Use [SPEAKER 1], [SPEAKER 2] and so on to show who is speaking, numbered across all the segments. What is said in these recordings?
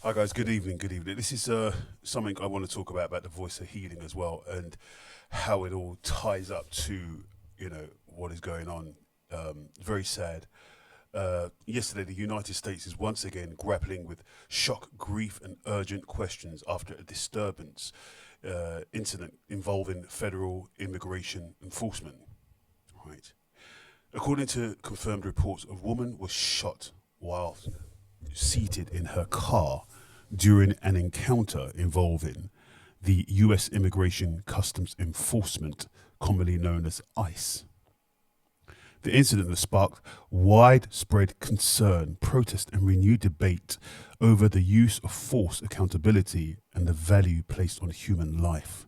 [SPEAKER 1] Hi guys, good evening, good evening. This is something I want to talk about the voice of healing as well, and how it all ties up to, what is going on. Very sad. Yesterday, the United States is once again grappling with shock, grief, and urgent questions after a disturbance incident involving federal immigration enforcement. Right. According to confirmed reports, a woman was shot while seated in her car during an encounter involving the U.S. Immigration Customs Enforcement, commonly known as ICE. The incident has sparked widespread concern, protest, and renewed debate over the use of force, accountability, and the value placed on human life.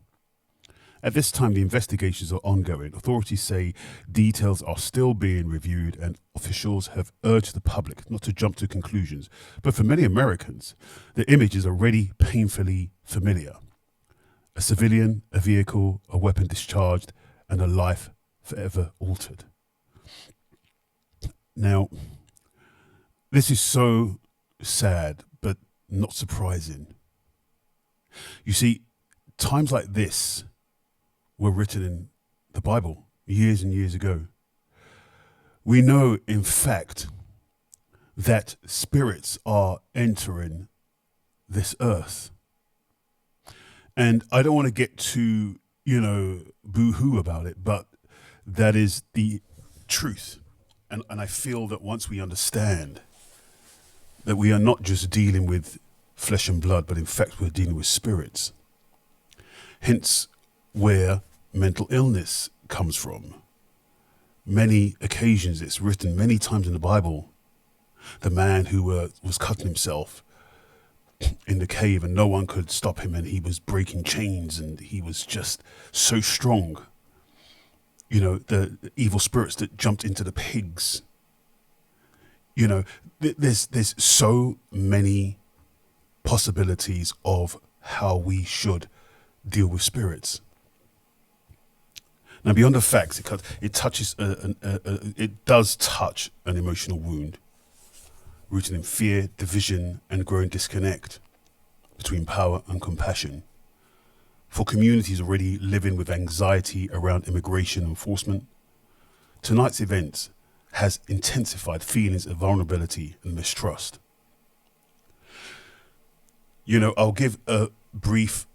[SPEAKER 1] At this time, the investigations are ongoing. Authorities say details are still being reviewed, and officials have urged the public not to jump to conclusions. But for many Americans, the image is already painfully familiar: a civilian, a vehicle, a weapon discharged, and a life forever altered. Now, this is so sad, but not surprising. You see, times like this were written in the Bible years and years ago. We know, in fact, that spirits are entering this earth. And I don't want to get too, boo-hoo about it, but that is the truth. And I feel that once we understand that we are not just dealing with flesh and blood, but in fact we're dealing with spirits. Hence where mental illness comes from. Many occasions, it's written many times in the Bible, the man who was cutting himself in the cave and no one could stop him, and he was breaking chains and he was just so strong. The evil spirits that jumped into the pigs. There's so many possibilities of how we should deal with spirits. Now, beyond the facts, it does touch an emotional wound, rooted in fear, division, and growing disconnect between power and compassion. For communities already living with anxiety around immigration enforcement, tonight's event has intensified feelings of vulnerability and mistrust. I'll give a brief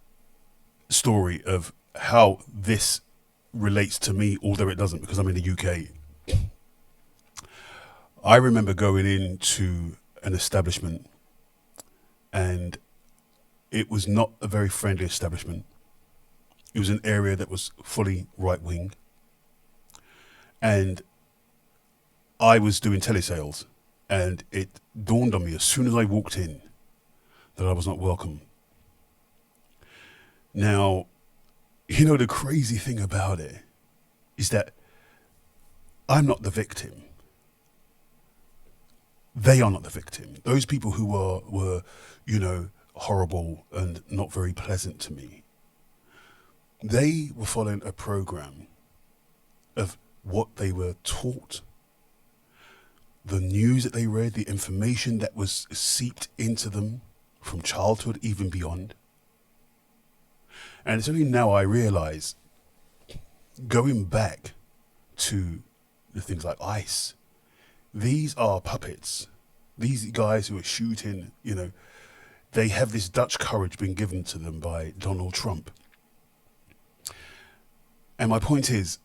[SPEAKER 1] story of how this relates to me, although it doesn't, because I'm in the UK. I remember going into an establishment, and it was not a very friendly establishment. It was an area that was fully right-wing, and I was doing telesales, and it dawned on me as soon as I walked in that I was not welcome. Now, the crazy thing about it is that I'm not the victim. They are not the victim. Those people who were horrible and not very pleasant to me, they were following a program of what they were taught, the news that they read, the information that was seeped into them from childhood, even beyond. And it's only now I realize, going back to the things like ICE, these are puppets. These guys who are shooting, they have this Dutch courage being given to them by Donald Trump. And my point is,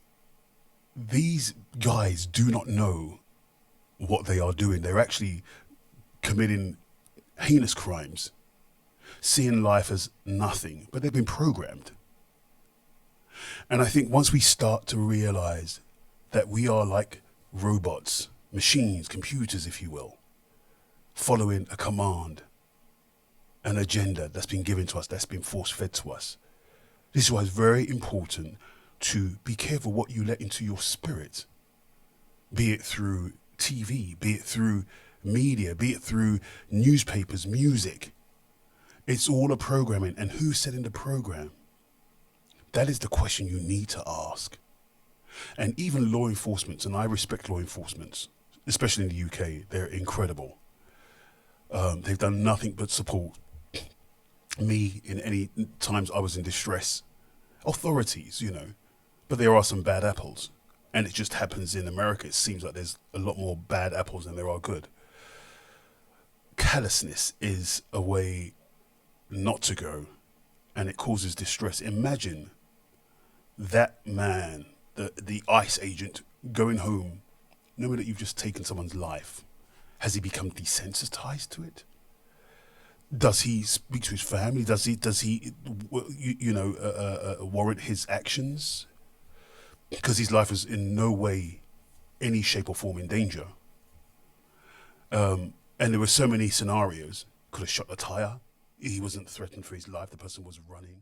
[SPEAKER 1] these guys do not know what they are doing. They're actually committing heinous crimes, seeing life as nothing, but they've been programmed. And I think once we start to realize that we are like robots, machines, computers, if you will, following a command, an agenda that's been given to us, that's been force-fed to us. This is why it's very important to be careful what you let into your spirit, be it through TV, be it through media, be it through newspapers, music. It's all a programming. And who's setting the program? That is the question you need to ask. And even law enforcement, and I respect law enforcement, especially in the UK, they're incredible. They've done nothing but support me in any times I was in distress. Authorities, but there are some bad apples. And it just happens in America. It seems like there's a lot more bad apples than there are good. Callousness is a way not to go, and it causes distress. Imagine that man, the ICE agent, going home, knowing that you've just taken someone's life. Has he become desensitized to it? Does he speak to his family? Does he warrant his actions? Because his life is in no way, any shape or form in danger. And there were so many scenarios. Could have shot a tire. He wasn't threatened for his life. The person was running.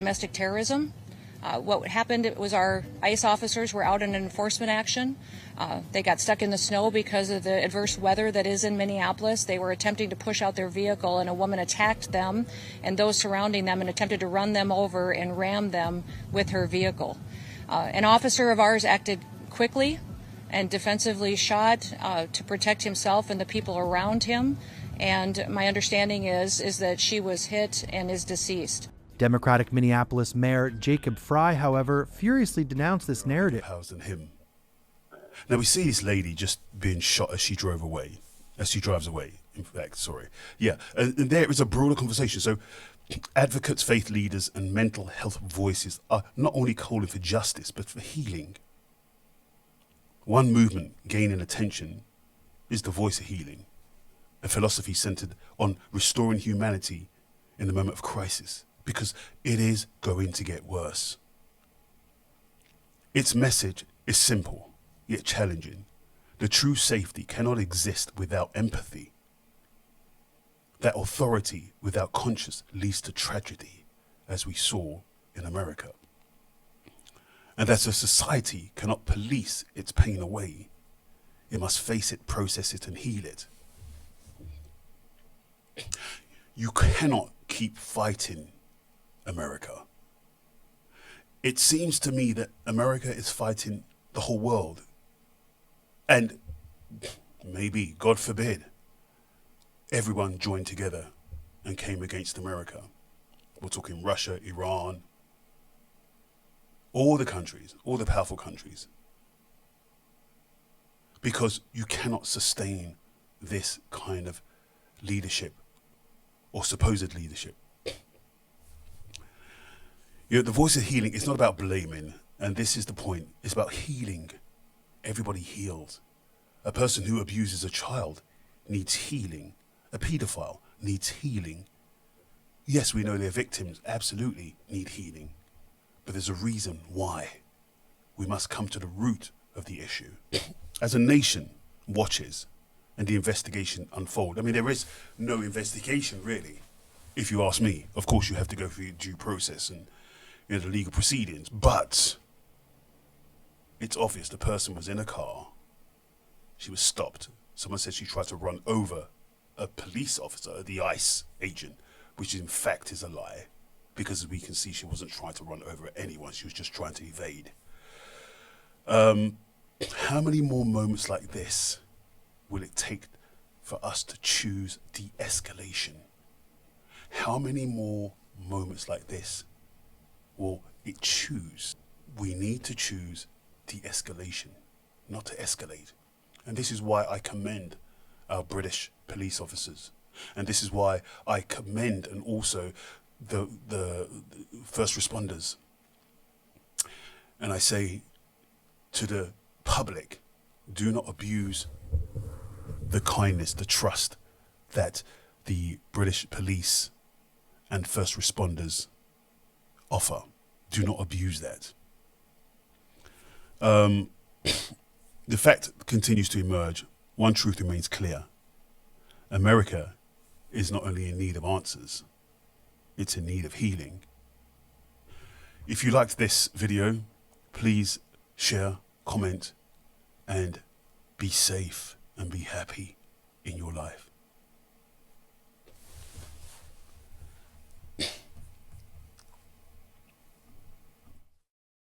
[SPEAKER 2] Domestic terrorism. What happened was our ICE officers were out in an enforcement action. They got stuck in the snow because of the adverse weather that is in Minneapolis. They were attempting to push out their vehicle, and a woman attacked them and those surrounding them and attempted to run them over and ram them with her vehicle. An officer of ours acted quickly and defensively shot to protect himself and the people around him. And my understanding is that she was hit and is deceased.
[SPEAKER 3] Democratic Minneapolis Mayor Jacob Fry, however, furiously denounced this narrative.
[SPEAKER 1] House than him. Now we see this lady just being shot as she drives away. In fact, sorry. Yeah, and there is a broader conversation. So advocates, faith leaders, and mental health voices are not only calling for justice, but for healing. One movement gaining attention is the Voice of Healing, a philosophy centered on restoring humanity in the moment of crisis, because it is going to get worse. Its message is simple, yet challenging. The true safety cannot exist without empathy. That authority without conscience leads to tragedy, as we saw in America. And that a society cannot police its pain away. It must face it, process it, and heal it. You cannot keep fighting America. It seems to me that America is fighting the whole world. And maybe, God forbid, everyone joined together and came against America. We're talking Russia, Iran, all the countries, all the powerful countries. Because you cannot sustain this kind of leadership or supposed leadership. The Voice of Healing is not about blaming, and this is the point. It's about healing. Everybody heals. A person who abuses a child needs healing. A paedophile needs healing. Yes, we know they're victims, absolutely need healing. But there's a reason why. We must come to the root of the issue. As a nation watches and the investigation unfold. I mean, there is no investigation, really, if you ask me. Of course, you have to go through due process and the legal proceedings. But it's obvious the person was in a car. She was stopped. Someone said she tried to run over a police officer, the ICE agent, which in fact is a lie. Because as we can see, she wasn't trying to run over anyone. She was just trying to evade. How many more moments like this will it take for us to choose de-escalation? How many more moments like this will it choose? We need to choose de-escalation, not to escalate. And this is why I commend our British police officers. And this is why I commend and also the first responders. And I say to the public, do not abuse the kindness, the trust that the British police and first responders offer. Do not abuse that. The fact continues to emerge. One truth remains clear. America is not only in need of answers, it's in need of healing. If you liked this video, please share, comment, and be safe and be happy in your life.